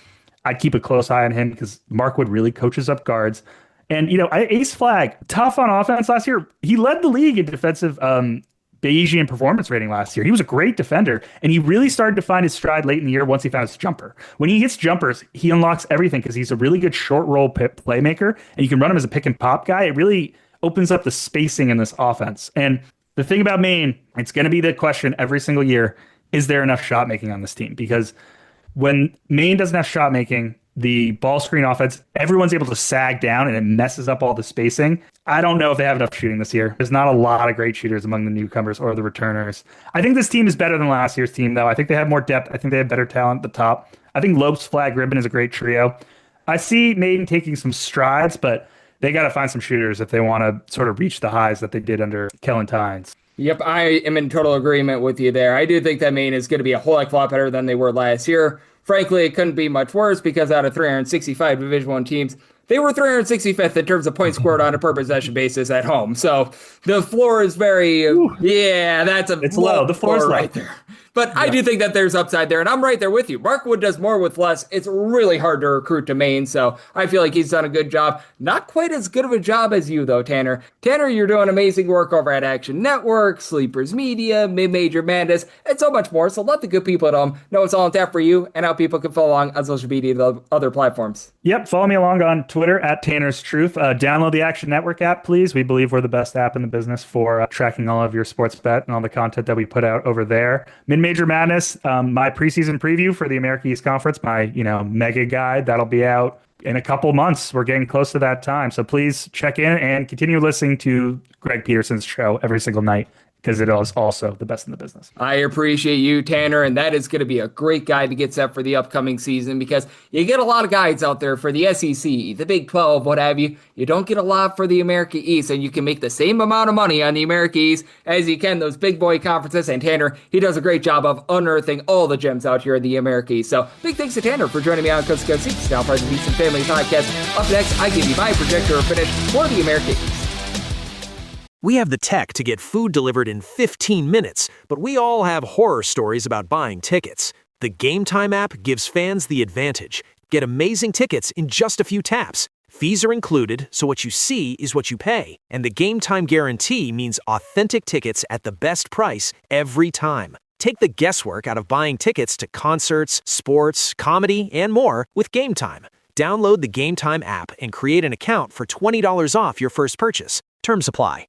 I'd keep a close eye on him because Markwood really coaches up guards. And, Ace Flag, tough on offense last year. He led the league in defensive Bayesian performance rating last year. He was a great defender, and he really started to find his stride late in the year once he found his jumper. When he hits jumpers, he unlocks everything because he's a really good short roll playmaker, and you can run him as a pick and pop guy. It really opens up the spacing in this offense. And the thing about Maine, it's going to be the question every single year, is there enough shot making on this team? Because when Maine doesn't have shot making, the ball screen offense, everyone's able to sag down and it messes up all the spacing. I don't know if they have enough shooting this year. There's not a lot of great shooters among the newcomers or the returners. I think this team is better than last year's team, though. I think they have more depth. I think they have better talent at the top. I think Lopes, Flag, Ribbon is a great trio. I see Maine taking some strides, but they got to find some shooters if they want to sort of reach the highs that they did under Kellen Tynes. Yep, I am in total agreement with you there. I do think that Maine is going to be a whole heck of a lot better than they were last year. Frankly, it couldn't be much worse because out of 365 Division One teams, they were 365th in terms of points scored on a per possession basis at home. So the floor is very, yeah, that's a It's low. The floor is right low. there. But I do think that there's upside there, and I'm right there with you. Mark Wood does more with less. It's really hard to recruit to Maine, so I feel like he's done a good job. Not quite as good of a job as you, though, Tanner. Tanner, you're doing amazing work over at Action Network, Sleepers Media, Mid-Major Madness, and so much more. So let the good people at home know it's all on tap for you and how people can follow along on social media and other platforms. Yep, follow me along on Twitter at Tanner's Truth. Download the Action Network app, please. We believe we're the best app in the business for tracking all of your sports bet and all the content that we put out over there. Mid-Major Madness, my preseason preview for the America East Conference, my mega guide, that'll be out in a couple months. We're getting close to that time. So please check in and continue listening to Greg Peterson's show every single night, because it is also the best in the business. I appreciate you, Tanner, and that is going to be a great guide to get set for the upcoming season because you get a lot of guides out there for the SEC, the Big 12, what have you. You don't get a lot for the America East, and you can make the same amount of money on the America East as you can those big boy conferences, and Tanner, he does a great job of unearthing all the gems out here in the America East. So big thanks to Tanner for joining me on Coast to Coast Seats, now part of the Beats Family Podcast. Up next, I give you my projector finish for the America East. We have the tech to get food delivered in 15 minutes, but we all have horror stories about buying tickets. The Game Time app gives fans the advantage. Get amazing tickets in just a few taps. Fees are included, so what you see is what you pay. And the Game Time guarantee means authentic tickets at the best price every time. Take the guesswork out of buying tickets to concerts, sports, comedy, and more with Game Time. Download the Game Time app and create an account for $20 off your first purchase. Terms apply.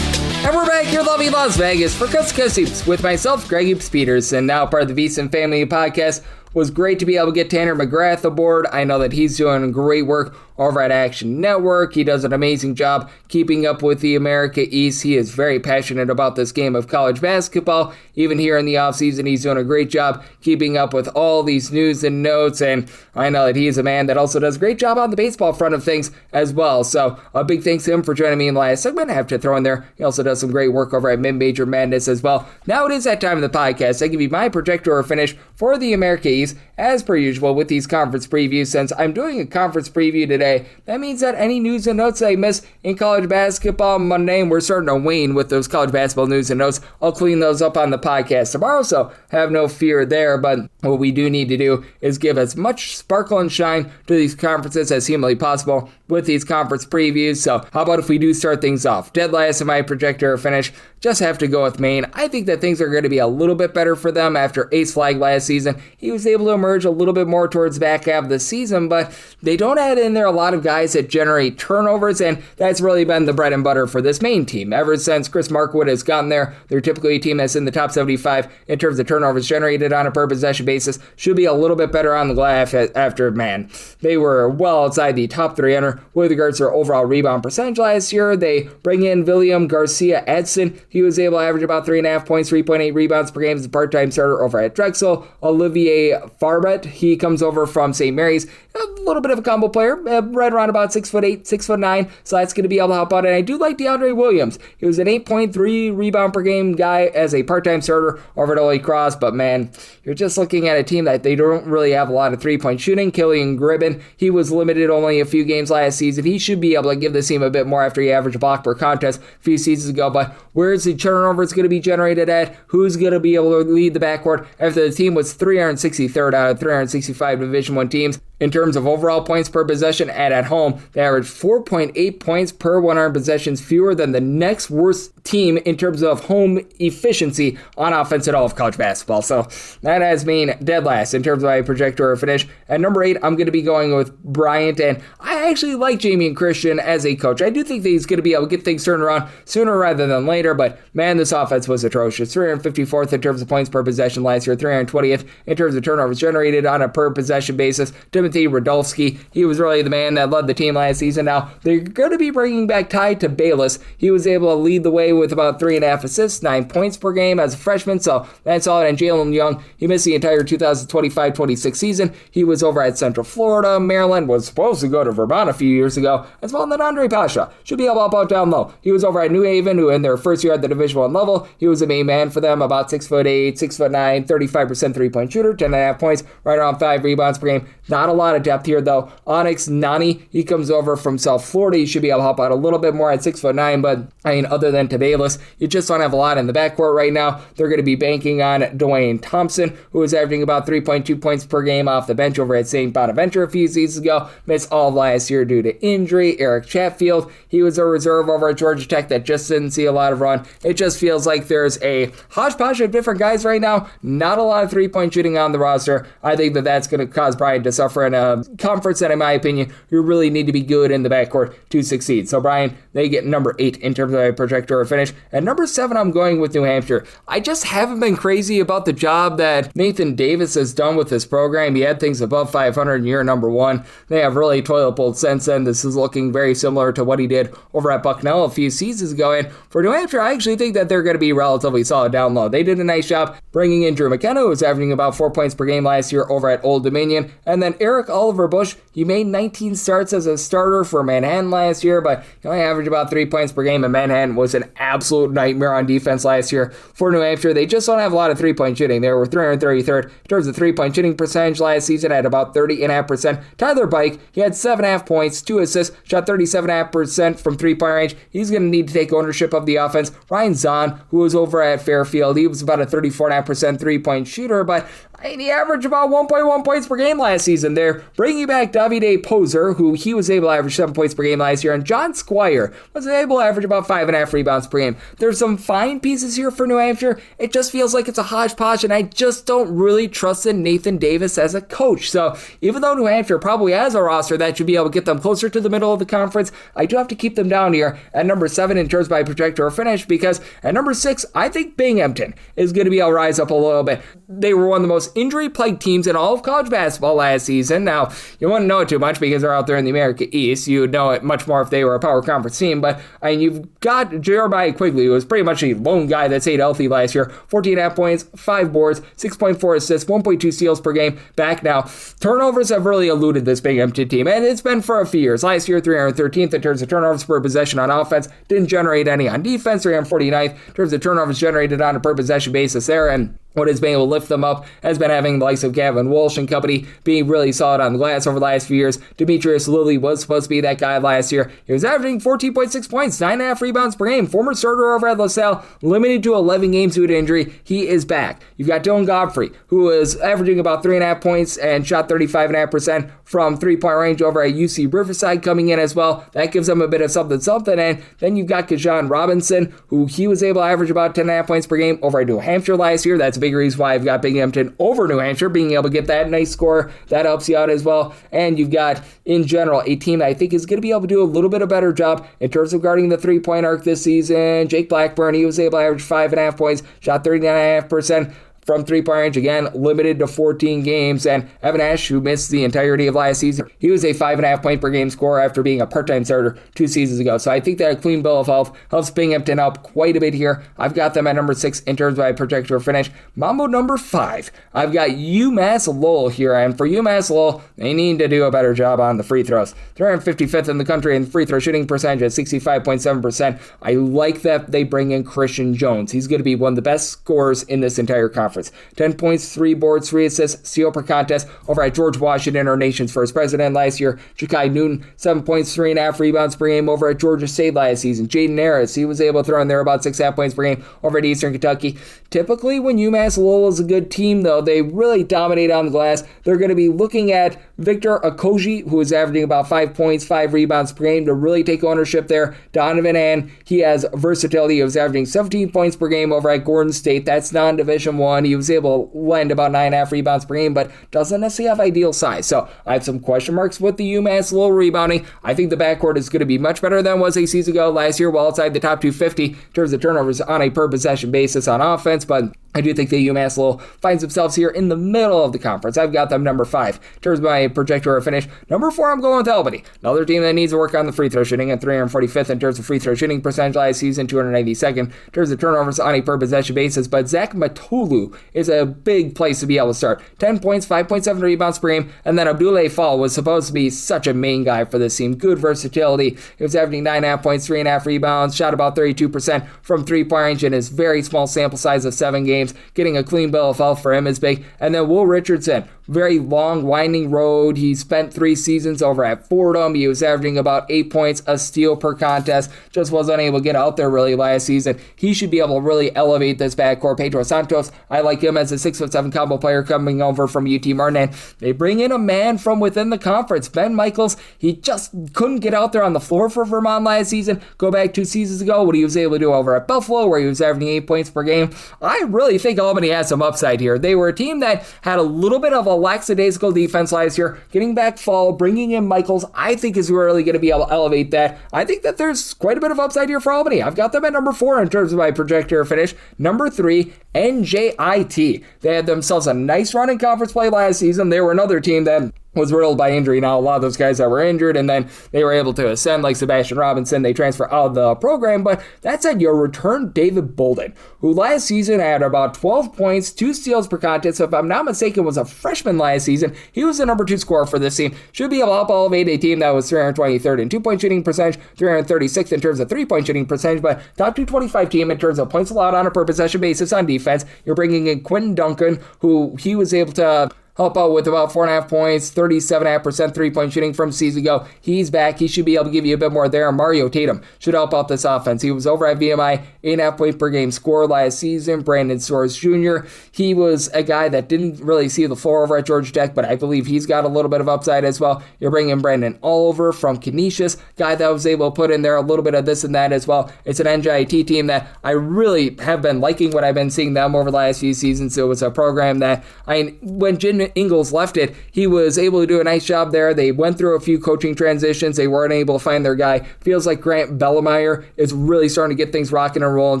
And we're back here in lovely Las Vegas for Coast to Coast Hoops with myself, Greg Hoops Peterson, now part of the VSiN Family Podcast. Was great to be able to get Tanner McGrath aboard. I know that he's doing great work over at Action Network. He does an amazing job keeping up with the America East. He is very passionate about this game of college basketball. Even here in the offseason, he's doing a great job keeping up with all these news and notes. And I know that he is a man that also does a great job on the baseball front of things as well. So a big thanks to him for joining me in the last segment. I have to throw in there, he also does some great work over at Mid-Major Madness as well. Now it is that time of the podcast. I give you my projector finish for the America East, as per usual with these conference previews. Since I'm doing a conference preview today, that means that any news and notes I miss in college basketball Monday, and we're starting to wane with those college basketball news and notes, I'll clean those up on the podcast tomorrow, so have no fear there. But what we do need to do is give as much sparkle and shine to these conferences as humanly possible with these conference previews. So how about if we do start things off? Dead last in my projector finish, just have to go with Maine. I think that things are going to be a little bit better for them after Ace Flag last season. He was able to emerge a little bit more towards the back half of the season, but they don't add in there a lot of guys that generate turnovers, and that's really been the bread and butter for this Maine team. Ever since Chris Markwood has gotten there, they're typically a team that's in the top 75 in terms of turnovers generated on a per possession basis. Should be a little bit better on the glass after, man, they were well outside the top 300 with regards to their overall rebound percentage last year. They bring in William Garcia Edson. He was able to average about 3.5 points, 3.8 rebounds per game as a part-time starter over at Drexel. Olivier Farbet, he comes over from St. Mary's, a little bit of a combo player, right around about 6'8", 6'9", so that's going to be able to help out. And I do like DeAndre Williams. He was an 8.3 rebound per game guy as a part-time starter over at Holy Cross, but man, you're just looking at a team that they don't really have a lot of three-point shooting. Killian Gribben, he was limited only a few games last season. He should be able to give the team a bit more after he averaged a block per contest a few seasons ago, but where's the turnovers going to be generated at? Who's going to be able to lead the backcourt after the team was 363rd out of 365 Division I teams? In terms of overall points per possession at home, they averaged 4.8 points per 100 possessions, fewer than the next worst team in terms of home efficiency on offense at all of college basketball. So that has Maine dead last in terms of my projector finish. At number 8, I'm going to be going with Bryant, and I actually like Jamie and Christian as a coach. I do think that he's going to be able to get things turned around sooner rather than later, but man, this offense was atrocious. 354th in terms of points per possession last year, 320th in terms of turnovers generated on a per possession basis, demonstrating Timothy Radulski. He was really the man that led the team last season. Now, they're going to be bringing back Ty Bayless. He was able to lead the way with about 3.5 assists, 9 points per game as a freshman, so that's solid. And Jalen Young, he missed the entire 2025-26 season. He was over at Central Florida. Maryland was supposed to go to Vermont a few years ago, as well. And then Andre Pasha should be able to help out down low. He was over at New Haven, who in their first year at the Division I level, he was the main man for them, about 6'8", 6'9", 35% three-point shooter, 10.5 points, right around 5 rebounds per game. Not a lot of depth here, though. Onyx Nani, he comes over from South Florida. He should be able to help out a little bit more at 6'9", but I mean, other than Tabalis, you just don't have a lot in the backcourt right now. They're going to be banking on Dwayne Thompson, who was averaging about 3.2 points per game off the bench over at St. Bonaventure a few seasons ago. Missed all of last year due to injury. Eric Chatfield, he was a reserve over at Georgia Tech that just didn't see a lot of run. It just feels like there's a hodgepodge of different guys right now. Not a lot of three-point shooting on the roster. I think that that's going to cause Brian to suffer in a conference that, in my opinion, you really need to be good in the backcourt to succeed. So, Brian, they get number 8 in terms of a projector finish. At number 7, I'm going with New Hampshire. I just haven't been crazy about the job that Nathan Davis has done with this program. He had things above 500 in year number 1. They have really toilet bowled since then. This is looking very similar to what he did over at Bucknell a few seasons ago. And for New Hampshire, I actually think that they're going to be relatively solid down low. They did a nice job bringing in Drew McKenna, who was averaging about 4 points per game last year over at Old Dominion. And then Eric Oliver Bush, he made 19 starts as a starter for Manhattan last year, but he only averaged about 3 points per game, and Manhattan was an absolute nightmare on defense last year. For New Hampshire, they just don't have a lot of three-point shooting. They were 333rd in terms of three-point shooting percentage last season at about 30.5%. Tyler Bike, he had 7.5 points, 2 assists, shot 37.5% from three-point range. He's going to need to take ownership of the offense. Ryan Zahn, who was over at Fairfield, he was about a 34.5% three-point shooter, but he averaged about 1.1 points per game last season. They're bringing back Davide Poser, who he was able to average 7 points per game last year, and John Squire was able to average about 5.5 rebounds per game. There's some fine pieces here for New Hampshire. It just feels like it's a hodgepodge, and I just don't really trust in Nathan Davis as a coach. So even though New Hampshire probably has a roster that should be able to get them closer to the middle of the conference, I do have to keep them down here at number 7 in terms by projector or finish, because at number 6, I think Binghamton is going to be able to rise up a little bit. They were one of the most injury-plagued teams in all of college basketball last season. Now, you wouldn't know it too much because they're out there in the America East. You would know it much more if they were a power conference team, but I mean, you've got Jeremiah Quigley, who was pretty much a lone guy that stayed healthy last year. 14.5 points, 5 boards, 6.4 assists, 1.2 steals per game. Back now. Turnovers have really eluded this Binghamton team, and it's been for a few years. Last year, 313th in terms of turnovers per possession on offense. Didn't generate any on defense, 349th in terms of turnovers generated on a per possession basis there, and what has been able to lift them up has been having the likes of Gavin Walsh and company being really solid on the glass over the last few years. Demetrius Lilly was supposed to be that guy last year. He was averaging 14.6 points, 9.5 rebounds per game. Former starter over at LaSalle, limited to 11 games due to injury. He is back. You've got Dylan Godfrey, who is averaging about 3.5 points and shot 35.5% from three-point range over at UC Riverside coming in as well. That gives them a bit of something. And then you've got Kajan Robinson, who he was able to average about 10.5 points per game over at New Hampshire last year. That's a big reason why I've got Binghamton over New Hampshire, being able to get that nice score. That helps you out as well. And you've got, in general, a team that I think is going to be able to do a little bit of better job in terms of guarding the three-point arc this season. Jake Blackburn, he was able to average 5.5 points, shot 39.5% from three-point range, again, limited to 14 games. And Evan Ash, who missed the entirety of last season, he was a 5.5 point per game scorer after being a part-time starter 2 seasons ago. So I think that a clean bill of health helps Binghamton up quite a bit here. I've got them at number 6 in terms of my projector finish. Mambo number 5, I've got UMass Lowell here. And for UMass Lowell, they need to do a better job on the free throws. 355th in the country in free throw shooting percentage at 65.7%. I like that they bring in Christian Jones. He's going to be one of the best scorers in this entire conference. 10 points, 3 boards, 3 assists, steal per contest over at George Washington, our nation's first president last year. Ja'Kai Newton, 7 points, 3.5 rebounds per game over at Georgia State last season. Jaden Harris, he was able to throw in there about 6.5 points per game over at Eastern Kentucky. Typically, when UMass Lowell is a good team, though, they really dominate on the glass. They're going to be looking at Victor Okoji, who is averaging about 5 points, 5 rebounds per game, to really take ownership there. Donovan Ann, he has versatility. He was averaging 17 points per game over at Gordon State. That's non-Division I. He was able to lend about 9.5 rebounds per game, but doesn't necessarily have ideal size. So I have some question marks with the UMass Lowell rebounding. I think the backcourt is going to be much better than it was a season ago. Last year, well outside the top 250 in terms of turnovers on a per possession basis on offense, but I do think that UMass Lowell finds themselves here in the middle of the conference. I've got them number 5. In terms of my projector finish, number 4, I'm going with Albany. Another team that needs to work on the free throw shooting at 345th in terms of free throw shooting percentage last season, 292nd in terms of turnovers on a per possession basis. But Zach Matolu is a big place to be able to start. 10 points, 5.7 rebounds per game, and then Abdoulaye Fall was supposed to be such a main guy for this team. Good versatility. He was averaging 9.5 points, 3.5 rebounds, shot about 32% from three-point range in his very small sample size of 7 games. Getting a clean bill of health for him is big. And then Will Richardson, very long, winding road. He spent 3 seasons over at Fordham. He was averaging about 8 points, a steal per contest. Just wasn't able to get out there really last season. He should be able to really elevate this backcourt. Pedro Santos, I like him as a 6'7" combo player coming over from UT Martin. And they bring in a man from within the conference, Ben Michaels. He just couldn't get out there on the floor for Vermont last season. Go back 2 seasons ago, what he was able to do over at Buffalo, where he was averaging 8 points per game. I really think Albany has some upside here. They were a team that had a little bit of a lackadaisical defense last year. Getting back Fall, bringing in Michaels, I think is really going to be able to elevate that. I think that there's quite a bit of upside here for Albany. I've got them at number 4 in terms of my projector finish. Number 3, NJIT. They had themselves a nice run in conference play last season. They were another team that was riddled by injury. Now, a lot of those guys that were injured, and then they were able to ascend, like Sebastian Robinson. They transfer out of the program, but that said, you returned David Bolden, who last season had about 12 points, 2 steals per contest. So if I'm not mistaken, was a freshman last season. He was the number 2 scorer for this team. Should be able to help elevate a team that was 323rd in 2-point shooting percentage, 336th in terms of 3-point shooting percentage, but top 225 team in terms of points allowed on a per possession basis on defense. You're bringing in Quentin Duncan, who he was able to help out with about 4.5 points, 37.5% three-point shooting from season ago. He's back. He should be able to give you a bit more there. Mario Tatum should help out this offense. He was over at VMI, 8.5 point per game score last season. Brandon Soares Jr., he was a guy that didn't really see the floor over at Georgia Tech, but I believe he's got a little bit of upside as well. You're bringing Brandon Oliver from Canisius, guy that was able to put in there a little bit of this and that as well. It's an NJIT team that I really have been liking what I've been seeing them over the last few seasons. So it was a program that, when Jim Ingles left it, he was able to do a nice job there. They went through a few coaching transitions. They weren't able to find their guy. Feels like Grant Bellemeyer is really starting to get things rocking and rolling.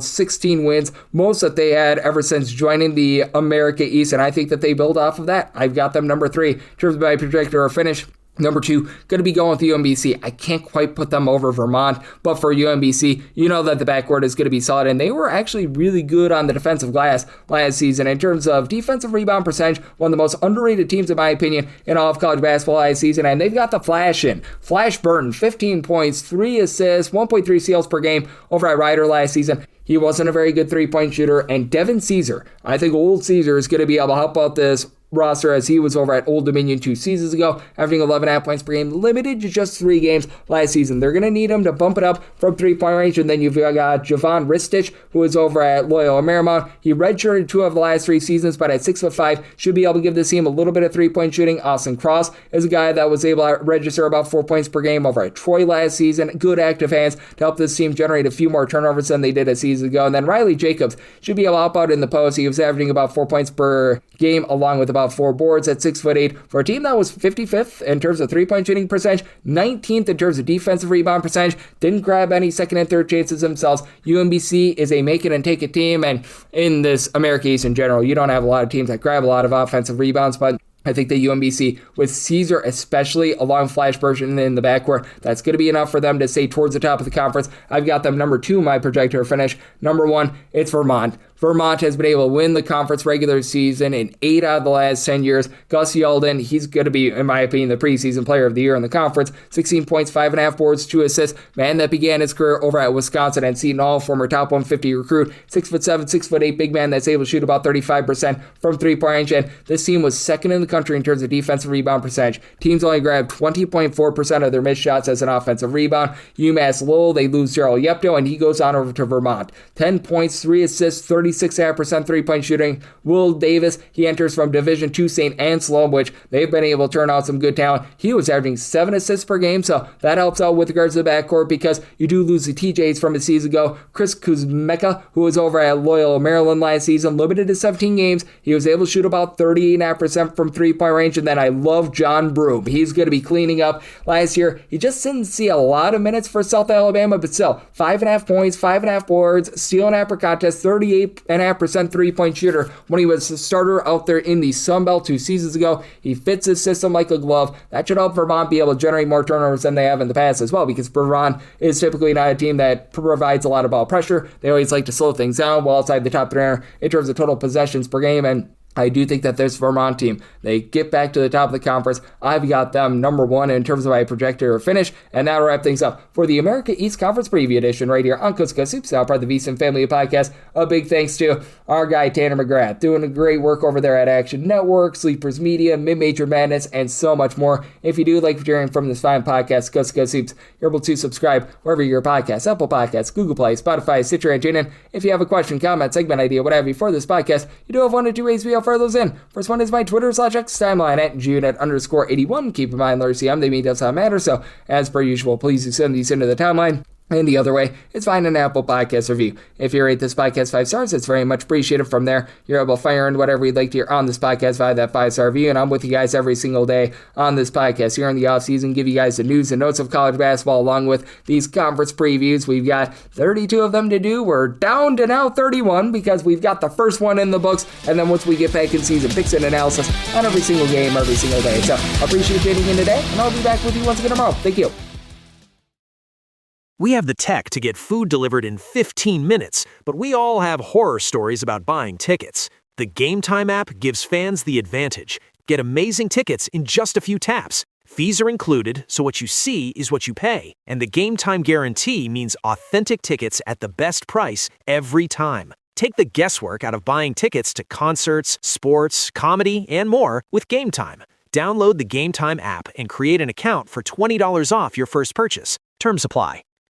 16 wins, most that they had ever since joining the America East, and I think that they build off of that. I've got them number 3 in terms of my projector or finish. Number 2, going to be going with UMBC. I can't quite put them over Vermont, but for UMBC, you know that the backcourt is going to be solid, and they were actually really good on the defensive glass last season. In terms of defensive rebound percentage, one of the most underrated teams, in my opinion, in all of college basketball last season, and they've got the Flash in. Flash Burton, 15 points, 3 assists, 1.3 steals per game over at Rider last season. He wasn't a very good three-point shooter, and Devin Caesar, I think old Caesar is going to be able to help out this roster as he was over at Old Dominion 2 seasons ago, averaging 11.5 points per game, limited to just 3 games last season. They're going to need him to bump it up from 3-point range, and then you've got Javon Ristich, who is over at Loyola Marymount. He redshirted 2 of the last 3 seasons, but at 6'5", should be able to give this team a little bit of 3-point shooting. Austin Cross is a guy that was able to register about 4 points per game over at Troy last season. Good active hands to help this team generate a few more turnovers than they did a season ago. And then Riley Jacobs should be able to help out in the post. He was averaging about 4 points per game, along with about 4 boards at 6'8", for a team that was 55th in terms of 3-point shooting percentage, 19th in terms of defensive rebound percentage. Didn't grab any second and third chances themselves. UMBC is a make it and take it team, and in this America East in general, you don't have a lot of teams that grab a lot of offensive rebounds, but I think that UMBC, with Caesar especially along Flash Burton in the backcourt, that's going to be enough for them to stay towards the top of the conference. I've got them number 2, my projector finish. Number 1, it's Vermont. Vermont has been able to win the conference regular season in 8 out of the last 10 years. Gus Yelden, he's going to be, in my opinion, the preseason player of the year in the conference. 16 points, 5.5 boards, 2 assists. Man that began his career over at Wisconsin and Seton Hall, former top 150 recruit. 6'7", 6'8", big man that's able to shoot about 35% from 3-point range. And this team was second in the country in terms of defensive rebound percentage. Teams only grabbed 20.4% of their missed shots as an offensive rebound. UMass Lowell, they lose Gerald Yepto, and he goes on over to Vermont. 10 points, 3 assists, 36.5% three-point shooting. Will Davis, he enters from Division II St. Anselm, which they've been able to turn out some good talent. He was averaging 7 assists per game, so that helps out with regards to the backcourt because you do lose the TJs from a season ago. Chris Kuzmeka, who was over at Loyola Maryland last season, limited to 17 games. He was able to shoot about 38.5% from 3-point range, and then I love John Broom. He's going to be cleaning up. Last year, he just didn't see a lot of minutes for South Alabama, but still, 5.5 points, 5.5 boards, steal and half per contest, 38% 38.5% three-point shooter when he was the starter out there in the Sun Belt 2 seasons ago. He fits his system like a glove. That should help Vermont be able to generate more turnovers than they have in the past as well, because Vermont is typically not a team that provides a lot of ball pressure. They always like to slow things down well outside the top 300 in terms of total possessions per game, and I do think that this Vermont team, they get back to the top of the conference. I've got them number one in terms of my projected finish, and that'll wrap things up for the America East Conference Preview Edition right here on Coast to Coast Hoops, now part of the VSiN Family Podcast. A big thanks to our guy Tanner McGrath, doing a great work over there at Action Network, Sleepers Media, Mid-Major Madness, and so much more. If you do like hearing from this fine podcast, Coast to Coast Hoops, you're able to subscribe wherever your podcast, Apple Podcasts, Google Play, Spotify, Stitcher, and TuneIn. If you have a question, comment, segment idea, what have you for this podcast, you do have one or two ways we offer those in. First one is my Twitter/X timeline at June@_81. Keep in mind, LRCM, they mean does not matter. So, as per usual, please do send these into the timeline. And the other way is find an Apple Podcast review. If you rate this podcast 5 stars, it's very much appreciated. From there, you're able to fire in whatever you'd like to hear on this podcast via that 5-star review. And I'm with you guys every single day on this podcast here in the offseason, give you guys the news and notes of college basketball along with these conference previews. We've got 32 of them to do. We're down to now 31 because we've got the first one in the books. And then once we get back in season, picks and analysis on every single game, every single day. So appreciate you tuning in today, and I'll be back with you once again tomorrow. Thank you. We have the tech to get food delivered in 15 minutes, but we all have horror stories about buying tickets. The Game Time app gives fans the advantage. Get amazing tickets in just a few taps. Fees are included, so what you see is what you pay. And the Game Time guarantee means authentic tickets at the best price every time. Take the guesswork out of buying tickets to concerts, sports, comedy, and more with Game Time. Download the Game Time app and create an account for $20 off your first purchase. Terms apply.